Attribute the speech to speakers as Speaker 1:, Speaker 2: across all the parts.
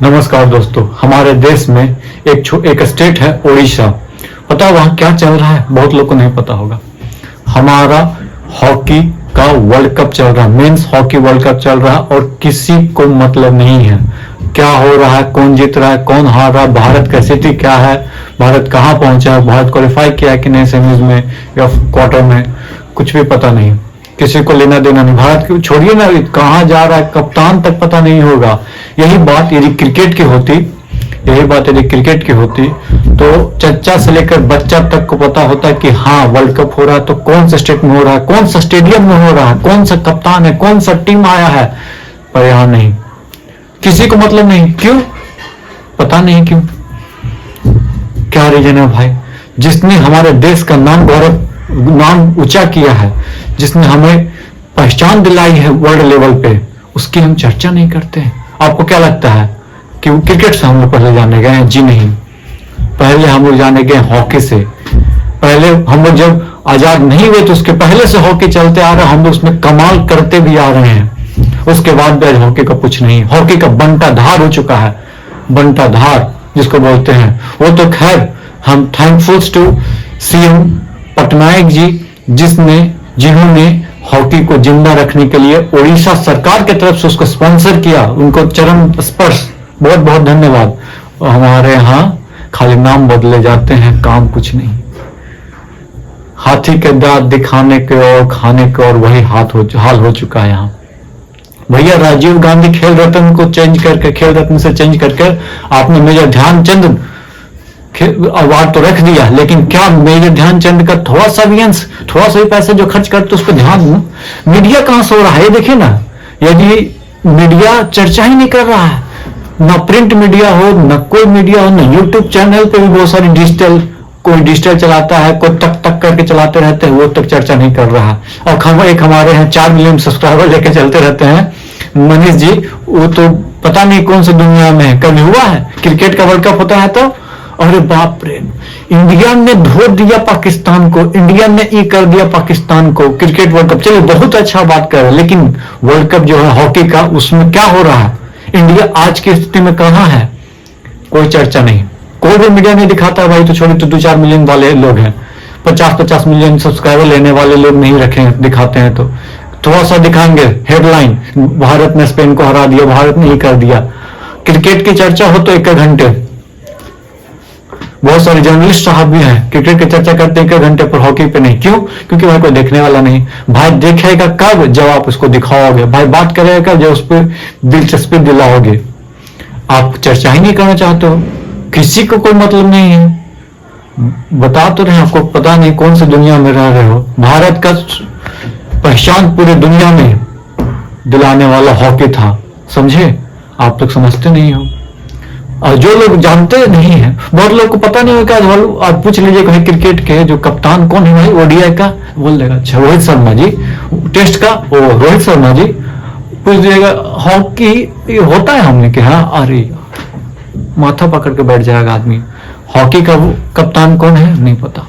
Speaker 1: नमस्कार दोस्तों, हमारे देश में एक स्टेट है ओडिशा। पता है वहां क्या चल रहा है? बहुत लोगों को नहीं पता होगा। हमारा हॉकी का वर्ल्ड कप चल रहा है, मेंस हॉकी वर्ल्ड कप चल रहा है और किसी को मतलब नहीं है क्या हो रहा है, कौन जीत रहा है, कौन हार रहा है, भारत का स्थिति क्या है, भारत कहाँ पहुंचा है, भारत क्वालिफाई किया है कि नहीं सेमीज में या क्वार्टर में, कुछ भी पता नहीं। किसी को लेना देना नहीं। भारत की छोड़िए ना, कहाँ जा रहा है कप्तान तक पता नहीं होगा। यही बात यदि क्रिकेट की होती तो चच्चा से लेकर बच्चा तक को पता होता कि हाँ वर्ल्ड कप हो रहा है तो कौन सा स्टेट में हो रहा है, कौन सा स्टेडियम में हो रहा है, कौन सा कप्तान है, कौन सा टीम आया है। पर यहां नहीं, किसी को मतलब नहीं। क्यों? पता नहीं क्यों। क्या रीजन है भाई? जिसने हमारे देश का नाम ऊंचा किया है, जिसने हमें पहचान दिलाई है वर्ल्ड लेवल पे, उसकी हम चर्चा नहीं करते हैं। आपको क्या लगता है कि क्रिकेट से हम लोग पहले जाने गए हैं? जी नहीं, पहले हम लोग जाने गए हॉकी से। पहले हम लोग जब आजाद नहीं हुए तो उसके पहले से हॉकी चलते आ रहा है, हम लोग उसमें कमाल करते भी आ रहे हैं। उसके बाद भी आज हॉकी का कुछ नहीं, हॉकी का बंटा धार हो चुका है। बंटा धार जिसको बोलते हैं, वो तो खैर हम thankful to CM Patnaik ji जिन्होंने हॉकी को जिंदा रखने के लिए ओडिशा सरकार की तरफ से उसको स्पॉन्सर किया, उनको चरण स्पर्श बहुत बहुत धन्यवाद। हमारे यहाँ खाली नाम बदले जाते हैं, काम कुछ नहीं। हाथी के दांत दिखाने के और खाने के और वही हाल हो चुका है यहाँ। भैया राजीव गांधी खेल रत्न को चेंज करके, खेल रत्न से चेंज करके आपने मेजर ध्यानचंद अवार्ड तो रख दिया, लेकिन क्या मेजर ध्यानचंद का थोड़ा सा भी पैसे जो खर्च करते उस पर ध्यान दो। मीडिया कहां सो रहा है ये देखिए ना। यदि मीडिया चर्चा ही नहीं कर रहा है, ना प्रिंट मीडिया हो, ना कोई मीडिया हो, ना यूट्यूब चैनल पे भी बहुत सारी कोई डिजिटल चलाता है, कोई तक करके चलाते रहते हैं, वो तक चर्चा नहीं कर रहा है। और एक हमारे यहाँ 4 मिलियन सब्सक्राइबर लेके चलते रहते हैं मनीष जी, वो तो पता नहीं कौन सी दुनिया में है। कभी हुआ है क्रिकेट का वर्ल्ड कप होता है तो अरे बाप रे, इंडिया ने धो दिया पाकिस्तान को, इंडिया ने ये कर दिया पाकिस्तान को। क्रिकेट वर्ल्ड कप चलिए बहुत अच्छा बात कर रहे हैं, लेकिन वर्ल्ड कप जो है हॉकी का, उसमें क्या हो रहा है? इंडिया आज की स्थिति में कहां है? कोई चर्चा नहीं, कोई भी मीडिया नहीं दिखाता भाई। तो छोड़े तो 2-4 मिलियन वाले लोग हैं, 50-50 मिलियन सब्सक्राइबर लेने वाले लोग नहीं रखे दिखाते हैं तो थोड़ा सा दिखाएंगे हेडलाइन, भारत ने स्पेन को हरा दिया, भारत ने ही कर दिया। क्रिकेट की चर्चा हो तो 1 घंटे, बहुत सारे जर्नलिस्ट साहब भी हैं क्रिकेट की चर्चा करते हैं 1 घंटे पर, हॉकी पे नहीं। क्यों? क्योंकि भाई कोई देखने वाला नहीं। भाई देखेगा कब? जब आप उसको दिखाओगे। भाई बात करेगा कब? जब उस पर दिलचस्पी दिलाओगे। आप चर्चा ही नहीं करना चाहते हो, किसी को कोई मतलब नहीं है। बता तो रहे आपको, पता नहीं कौन सी दुनिया में रह रहे हो। भारत का पहचान पूरी दुनिया में दिलाने वाला हॉकी था, समझे? आप लोग समझते नहीं हो, और जो लोग जानते नहीं है, बहुत लोग को पता नहीं होगा। आज पूछ लीजिए कहीं क्रिकेट के जो कप्तान कौन है भाई ओडीआई का, बोल देगा अच्छा रोहित शर्मा जी। टेस्ट का रोहित शर्मा जी। पूछ दीजिएगा हॉकी होता है, हमने कि हाँ, अरे माथा पकड़ के बैठ जाएगा आदमी। हॉकी का कप्तान कौन है नहीं पता।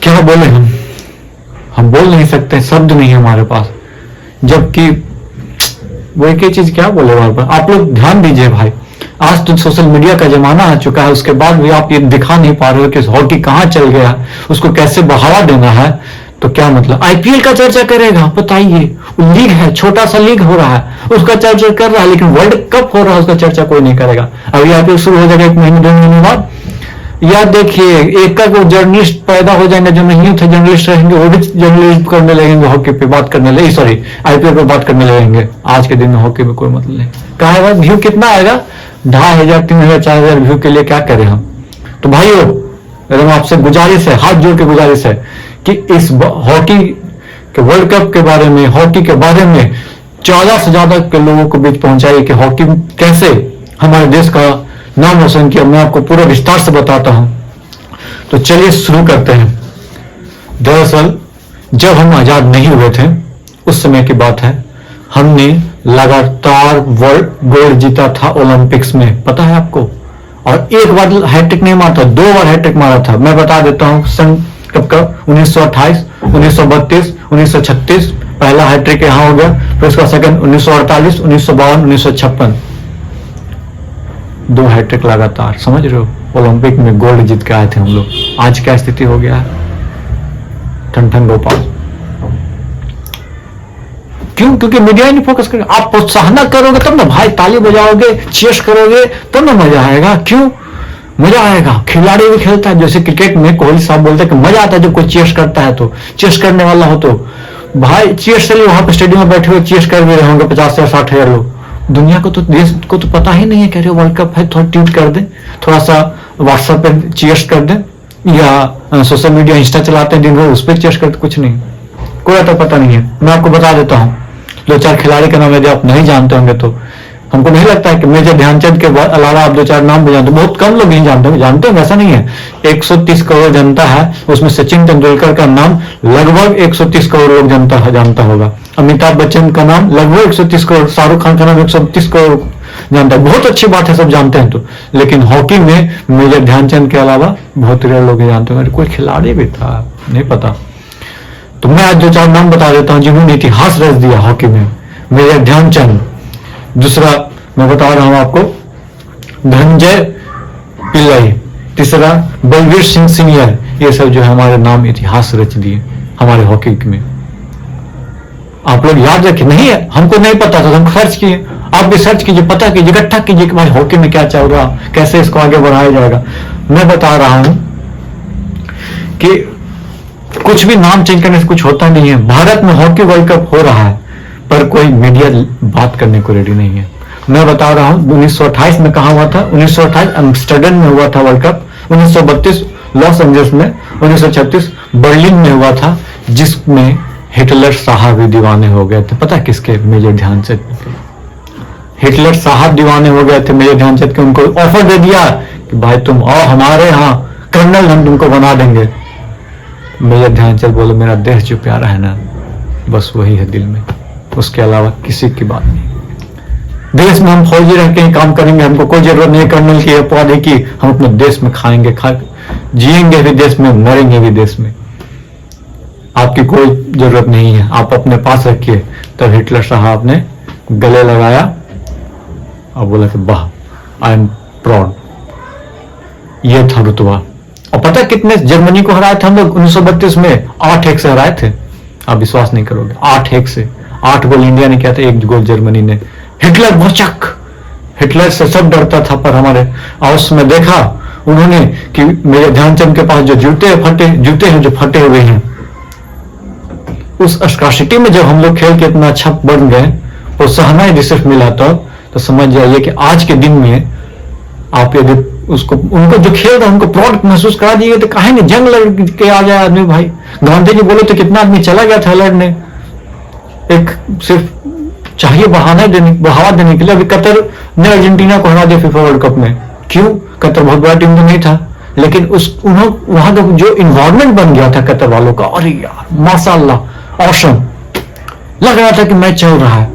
Speaker 1: क्या बोले हम बोल नहीं सकते, शब्द नहीं है हमारे पास। जबकि वो एक ही चीज क्या बोले बार बार। आप लोग ध्यान दीजिए भाई, आज तो सोशल मीडिया का जमाना आ चुका है, उसके बाद भी आप ये दिखा नहीं पा रहे हो कि हॉकी कहाँ चल गया, उसको कैसे बढ़ावा देना है। तो क्या मतलब आईपीएल का चर्चा करेगा? बताइए, लीग है, छोटा सा लीग हो रहा है, उसका चर्चा कर रहा है, लेकिन वर्ल्ड कप हो रहा है उसका चर्चा कोई नहीं करेगा। अभी आईपीएल शुरू हो जाएगा 1 महीने 2 महीने बाद। या देखिए एक जर्नलिस्ट पैदा हो जाएंगे, जो नहीं थे जर्नलिस्ट रहेंगे, वो भी जर्नलिस्ट करने लगेंगे, हॉकी पे बात करने लगे, सॉरी आईपीएल पे बात करने लगेंगे। आज के दिन में हॉकी में कोई मतलब नहीं। कहा है व्यू कितना आएगा? 2500, 3000, 4000 व्यू के लिए क्या करें हम? तो भाइयों एकदम आपसे गुजारिश है, हाथ जोड़ के गुजारिश है कि इस हॉकी के वर्ल्ड कप के बारे में, हॉकी के बारे में ज्यादा से ज्यादा के लोगों को बीच पहुंचाइए कि हॉकी कैसे हमारे देश का नाम रोशन किया। मैं आपको पूरा विस्तार से बताता हूं। तो चलिए शुरू करते हैं। दरअसल जब हम आजाद नहीं हुए थे उस समय की बात है, हमने लगातार वर्ल्ड गोल्ड जीता था ओलंपिक्स में, पता है आपको। और एक बार हैट्रिक नहीं मारा था, 2 बार हैट्रिक मारा था। मैं बता देता हूं सन कब का, 1928, 1932, 1936 पहला हैट्रिक यहां हो गया। फिर उसका सेकंड 1948, 1952, 1956। 2 हैट्रिक लगातार, समझ रहे हो, ओलंपिक में गोल्ड जीत के आए थे हम लोग। आज क्या स्थिति हो गया है, ठन गोपाल। क्यों? क्योंकि मीडिया ही नहीं फोकस करेगा। आप प्रोत्साहन करोगे तब ना भाई, ताली बजाओगे, चीयर्स करोगे तब ना मजा आएगा। क्यों मजा आएगा? खिलाड़ी भी खेलता है, जैसे क्रिकेट में कोहली साहब बोलते हैं कि मजा आता है जब कोई चीयर्स करता है, तो चीयर्स करने वाला हो तो भाई चीयर्स चलिए, वहां पर स्टेडियम में बैठे हुए चीयर्स कर भी रहे होंगे 50 या 60 हजार लोग। दुनिया को तो, देश को तो पता ही नहीं है, कह रहे हो वर्ल्ड कप है, थोड़ा ट्वीट कर दे, थोड़ा सा व्हाट्सएप पे चीयर्स कर दे, या सोशल मीडिया इंस्टा चलाते हैं दिन भर, उस पर चीयर्स करते, कुछ नहीं, कोई तो पता नहीं है। मैं आपको बता देता हूँ 2-4 खिलाड़ी का नाम यदि आप नहीं जानते होंगे तो हमको नहीं लगता है कि मेजर ध्यानचंद के अलावा आप 2-4 नाम भी जानते, बहुत कम लोग नहीं जानते होंगे। जानते हैं, ऐसा नहीं है। 130 करोड़ जनता है, उसमें सचिन तेंदुलकर का नाम लगभग 130 करोड़ लोग जानता होगा। अमिताभ बच्चन का नाम लगभग 130 करोड़, शाहरुख खान का नाम 130 करोड़ जानता है। बहुत अच्छी बात है, सब जानते हैं तो, लेकिन हॉकी में मेजर ध्यानचंद के अलावा बहुत रेयर लोग जानते होंगे। कोई खिलाड़ी भी था, नहीं पता। तो मैं आज 2-4 नाम बता देता हूं जिन्होंने इतिहास रच दिया हॉकी में। मेजर ध्यानचंद, दूसरा मैं बता रहा हूं आपको धनंजय पिल्लई, तीसरा बलवीर सिंह सीनियर। ये सब जो है हमारे नाम इतिहास रच दिए हमारे हॉकी में। आप लोग याद रखिए, नहीं है हमको नहीं पता था, हम सर्च किए, आप भी सर्च कीजिए, पता कीजिए, इकट्ठा कीजिए कि भाई हॉकी में क्या चल रहा, कैसे इसको आगे बढ़ाया जाएगा। मैं बता रहा हूं कि कुछ भी नाम चेंज करने से कुछ होता नहीं है। भारत में हॉकी वर्ल्ड कप हो रहा है पर कोई मीडिया बात करने को रेडी नहीं है। मैं बता रहा हूं 1928 में कहा हुआ था, 1928 एम्स्टर्डम में हुआ था वर्ल्ड कप, 1932 लॉस एंजल्स में, 1936 बर्लिन में हुआ था, जिसमें हिटलर साहब भी दीवाने हो गए थे। पता किसके? मेजर ध्यानचंद। हिटलर साहब दीवाने हो गए थे मेजर ध्यानचंद के। उनको ऑफर दे दिया कि भाई तुम आओ हमारे यहाँ कर्नल, हम तुमको बना देंगे। मेजर ध्यानचंद बोले मेरा देश जो प्यारा है ना, बस वही है दिल में, उसके अलावा किसी की बात नहीं। देश में हम फौजी रह के काम करेंगे, हमको कोई जरूरत नहीं कर्नल की, पौधे की। हम अपने देश में खाएंगे, जिएंगे भी देश में, मरेंगे भी देश में। आपकी कोई जरूरत नहीं है, आप अपने पास रखिए। तब हिटलर साहब ने गले लगाया और बोला कि वाह, आई एम प्राउड। ये था रुतबा। और पता कितने जर्मनी को हराए थे हम लोग 1932 में? 8-1 से हराए थे। आप विश्वास नहीं करोगे, 8-1 से। 8 गोल इंडिया ने किया था, 1 गोल जर्मनी ने। हिटलर भौचक, हिटलर से सब डरता था। पर हमारे हाउस में देखा उन्होंने कि मेरे ध्यानचंद के पास जो जूते हैं जो फटे हुए हैं, उस स्कार्सिटी में जब हम लोग खेल के इतना अच्छा बन गए, प्रोत्साहन यदि सिर्फ मिला तो समझ जाइए कि आज के दिन में आप यदि उसको, उनको जो खेल रहा है उनको प्राउड महसूस करा दिए तो काहे नहीं जंग लड़ के आ जाए आदमी। भाई गांधी जी बोले तो कितना आदमी चला गया था लड़ने, एक सिर्फ चाहिए बढ़ावा देने के लिए। अभी कतर ने अर्जेंटीना को हरा दिया फीफा वर्ल्ड कप में। क्यों? कतर बहुत बड़ा टीम तो नहीं था, लेकिन वहां का जो इन्वायरमेंट बन गया था कतर वालों का, अरे यार माशाल्लाह ऑसम लग रहा था कि मैच चल रहा है,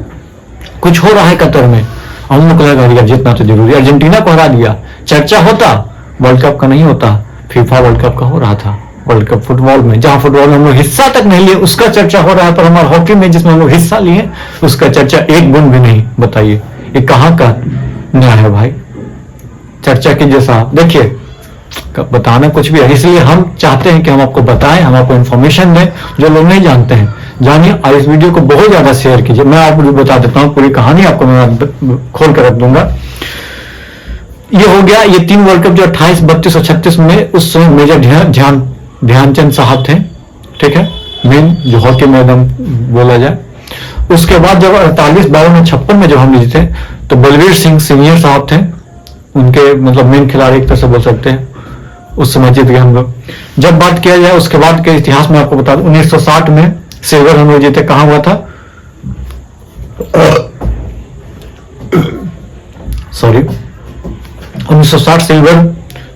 Speaker 1: कुछ हो रहा है कतर में। हम लोग लगा यार जितना तो जरूरी, अर्जेंटीना को हरा दिया। चर्चा होता वर्ल्ड कप का नहीं होता, फीफा वर्ल्ड कप का हो रहा था। वर्ल्ड कप फुटबॉल में, जहां फुटबॉल में हम लोग हिस्सा तक नहीं लिए उसका चर्चा हो रहा है, पर हमारे हॉकी में जिसमें हम लोग हिस्सा लिए उसका चर्चा एक गुण भी नहीं। बताइए ये कहां का न्याय है भाई? चर्चा की जैसा देखिए, बताना कुछ भी है। इसलिए हम चाहते हैं कि हम आपको बताएं, हम आपको इंफॉर्मेशन दें जो लोग नहीं जानते हैं, जानिए। और इस वीडियो को बहुत ज्यादा शेयर कीजिए। मैं आपको बता देता हूँ, पूरी कहानी आपको मैं खोल कर रख दूंगा। ये हो गया ये 3 वर्ल्ड कप जो 28, 32 और 36 में, उस समय मेजर ध्यानचंद साहब थे, ठीक है, मेन जो हॉकी में एकदम बोला जाए। उसके बाद जब 48, 52 और 56 में जब हम जीते तो बलवीर सिंह सीनियर साहब थे, उनके मतलब मेन खिलाड़ी एक तरह से बोल सकते हैं, उस समय जीत गए हम लोग। जब बात किया जाए उसके बाद के इतिहास में आपको बता दूं, 1960 में सिल्वर हम लोग जीते। कहां हुआ था? सॉरी, 1960 सिल्वर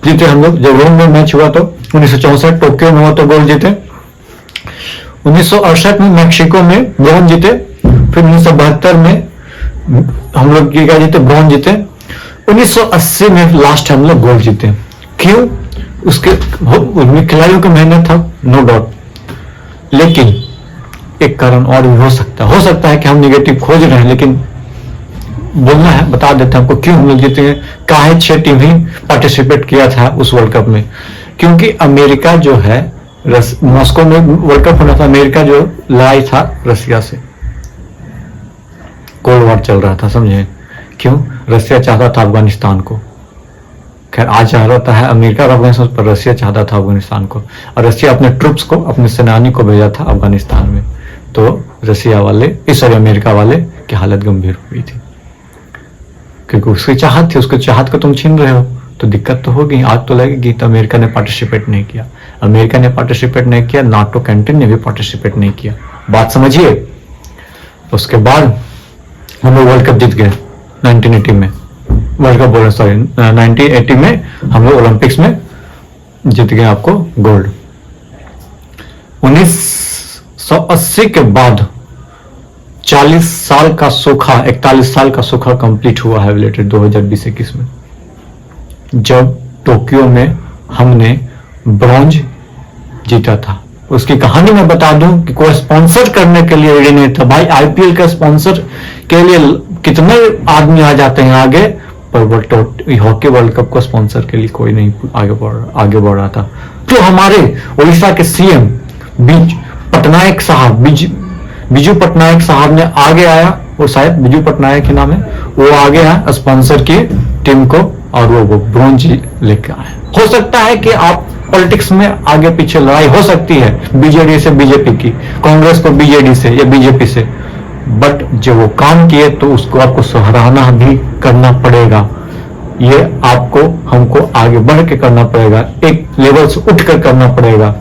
Speaker 1: जीते हम लोग। जब रोम में मैच हुआ तो 1964 टोक्यो में हुआ तो गोल्ड जीते। 1968 में मैक्सिको में ब्रॉन्ज जीते। फिर 1972 में हम लोग क्या जीते? ब्रॉन्ज जीते। 1980 में लास्ट हम लोग गोल्ड जीते। क्यों? उसके खिलाड़ियों की मेहनत था, नो डाउट, लेकिन एक कारण और भी हो सकता है कि हम निगेटिव खोज रहे हैं, लेकिन बोलना है, बता देते हैं आपको क्यों हम लोग जीते हैं। काहे 6 टीम ही पार्टिसिपेट किया था उस वर्ल्ड कप में, क्योंकि अमेरिका जो है मॉस्को में वर्ल्ड कप होना था, अमेरिका जो लड़ाई था रसिया से, कोल्ड वॉर चल रहा था, समझे। क्यों? रसिया चाहता था अफगानिस्तान को, खैर आज चाह रहा था अमेरिका और अफगानिस्तान, पर रसिया चाहता था अफगानिस्तान को, और रसिया अपने ट्रुप्स को, अपने सेनानी को भेजा था अफगानिस्तान में। तो रसिया वाले, सॉरी अमेरिका वाले की हालत गंभीर हुई थी, क्योंकि उसकी चाहत थी, उसकी चाहत को तुम छीन रहे हो तो दिक्कत तो होगी, आग तो लगेगी। तो अमेरिका ने पार्टिसिपेट नहीं किया, अमेरिका ने पार्टिसिपेट नहीं किया, नाटो कंट्री ने भी पार्टिसिपेट नहीं किया, बात समझिए। उसके बाद हम लोग वर्ल्ड कप जीत गए 1980 में, वर्ल्ड कप बोल सॉरी 1980 में हम लोग ओलंपिक्स में जीत गए आपको गोल्ड। 1980 के बाद 40 साल का सूखा, 41 साल का सूखा कंप्लीट हुआ है रिलेटेड 2020-21 में, जब टोक्यो में हमने ब्रॉन्ज जीता था। उसकी कहानी मैं बता दूं कि कोई स्पॉन्सर करने के लिए रेडी नहीं था भाई। आईपीएल का स्पॉन्सर के लिए कितने आदमी आ जाते हैं आगे, पर हॉकी वर्ल्ड कप को स्पॉन्सर के लिए कोई नहीं आगे बढ़ रहा था। तो हमारे उड़ीसा के सीएम पटनायक साहब, बिजू पटनायक साहब ने आगे आया, वो शायद बिजू पटनायक के नाम है, वो आगे आया स्पॉन्सर की टीम को, और वो ब्रॉन्ज लेकर आए। हो सकता है कि आप पॉलिटिक्स में आगे पीछे लड़ाई हो सकती है, बीजेडी से बीजेपी की, कांग्रेस को बीजेडी से या बीजेपी से, बट जो वो काम किए तो उसको आपको सराहना भी करना पड़ेगा। ये आपको हमको आगे बढ़ के करना पड़ेगा, एक लेवल से उठकर करना पड़ेगा,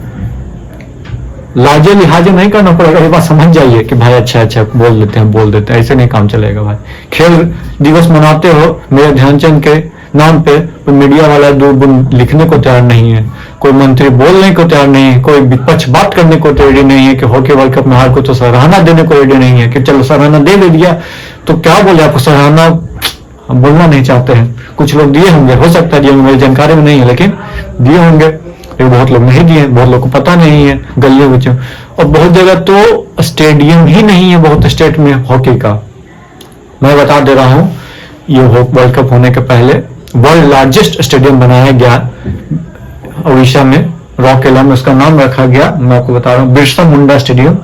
Speaker 1: लाजे लिहाजे नहीं करना पड़ेगा। ये बात समझ जाइए कि भाई अच्छा बोल देते हैं, ऐसे नहीं काम चलेगा भाई। खेल दिवस मनाते हो मेरे ध्यानचंद के नाम पे, तो मीडिया वाला दूर लिखने को तैयार नहीं है, कोई मंत्री बोलने को तैयार नहीं है, कोई विपक्ष बात करने को रेडी नहीं है कि हॉकी वर्ल्ड कप में हार को तो सराहना देने को रेडी नहीं है कि चलो सराहना दे दिया तो क्या बोले, आपको सराहना हम बोलना नहीं चाहते हैं। कुछ लोग दिए होंगे, हो सकता है दिए होंगे, मेरी जानकारी में नहीं है, लेकिन दिए होंगे, लेकिन बहुत लोग नहीं दिए, बहुत लोग को पता नहीं है गलियों में। और बहुत जगह तो स्टेडियम ही नहीं है बहुत स्टेट में हॉकी का। मैं बता दे रहा हूं, ये वर्ल्ड कप होने के पहले वर्ल्ड लार्जेस्ट स्टेडियम बनाया गया उड़ीसा में, रौकेला में, उसका नाम रखा गया, मैं आपको बता रहा हूँ, बिरसा मुंडा स्टेडियम।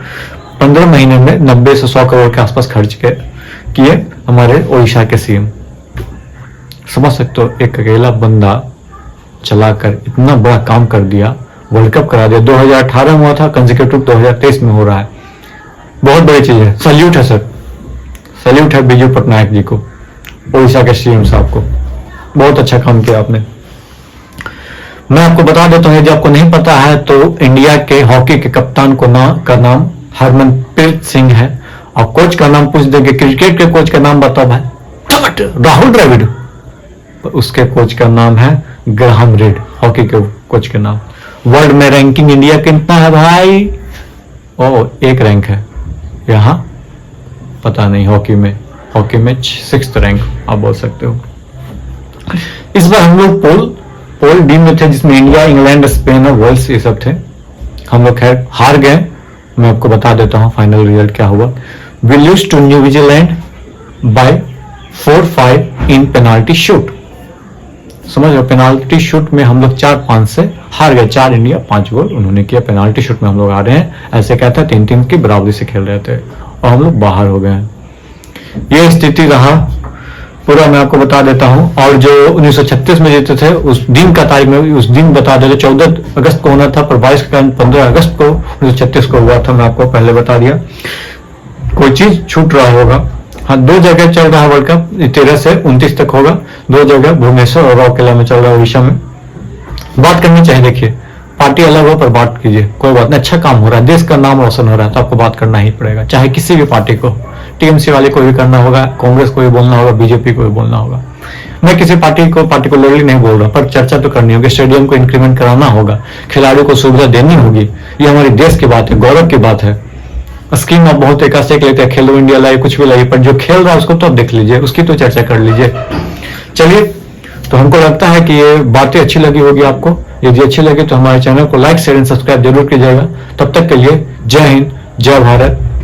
Speaker 1: 15 महीने में 90 से 100 करोड़ के आसपास खर्च किए हमारे उड़ीसा के सीएम। समझ सकते हो, एक अकेला बंदा चलाकर इतना बड़ा काम कर दिया, वर्ल्ड कप करा दिया। 2018 में हुआ था, कंसेक्यूटिव 2023 में हो रहा है, बहुत बड़ी चीज है। सल्यूट है सर, सल्यूट है बिजू पटनायक जी को, उड़ीसा के सीएम साहब को, बहुत अच्छा काम किया आपने। मैं आपको बता देता हूँ, यदि आपको नहीं पता है तो इंडिया के हॉकी के कप्तान का नाम हरमनप्रीत सिंह है, और कोच का नाम पूछ देंगे, क्रिकेट के कोच का नाम बताओ भाई, राहुल द्रविड़, उसके कोच का नाम है ग्राहम रीड, हॉकी के कोच के नाम। वर्ल्ड में रैंकिंग इंडिया कितना है भाई? एक रैंक है यहाँ, पता नहीं, हॉकी में 6th रैंक आप बोल सकते हो। इस बार हम लोग पोल डी में थे, जिसमें इंडिया, इंग्लैंड, स्पेन और वेल्स ये सब थे। हम लोग खैर हार गए। मैं आपको बता देता हूं फाइनल रिजल्ट क्या हुआ। We lose to New Zealand by 4-5 in penalty shoot. समझ लो, पेनाल्टी शूट में हम लोग 4-5 से हार गए। 4 इंडिया 5 गोल उन्होंने किया, पेनाल्टी शूट में हम लोग आ रहे हैं। ऐसे क्या था, 3-3 की बराबरी से खेल रहे थे और हम लोग बाहर हो गए। ये स्थिति रहा पूरा, मैं आपको बता देता हूं। और जो 1936 में जीते थे, उस दिन का तारीख में उस दिन बता देते, 14 अगस्त को होना था, पर 22 का 15 अगस्त को 1936 को हुआ था। मैं आपको पहले बता दिया, कोई चीज छूट रहा होगा। हाँ, 2 जगह चल रहा है वर्ल्ड कप, 13 से 29 तक होगा। 2 जगह भुवनेश्वर और रौकेला में चल रहा है, उड़ीसा में। बात करनी चाहिए, देखिए पार्टी अलग हो पर बात कीजिए, कोई बात नहीं, अच्छा काम हो रहा है, देश का नाम रोशन हो रहा है, तो आपको बात करना ही पड़ेगा, चाहे किसी भी पार्टी को, टीएमसी वाले को भी करना होगा, कांग्रेस को भी बोलना होगा, बीजेपी को भी बोलना होगा। मैं किसी पार्टी को पार्टिकुलरली नहीं बोल रहा, पर चर्चा तो करनी होगी। स्टेडियम को इंक्रीमेंट कराना होगा, खिलाड़ियों को सुविधा देनी होगी, ये हमारे देश की बात है, गौरव की बात है। स्कीम आप बहुत एक से एक लेते हैं, खेलो इंडिया लाइए, कुछ भी लाइए, पर जो खेल रहा है उसको तो देख लीजिए, उसकी तो चर्चा कर लीजिए। चलिए, तो हमको लगता है कि ये बातें अच्छी लगी होगी आपको। यदि अच्छी लगी तो हमारे चैनल को लाइक, शेयर एंड सब्सक्राइब जरूर कीजिएगा। तब तक के लिए जय हिंद, जय भारत।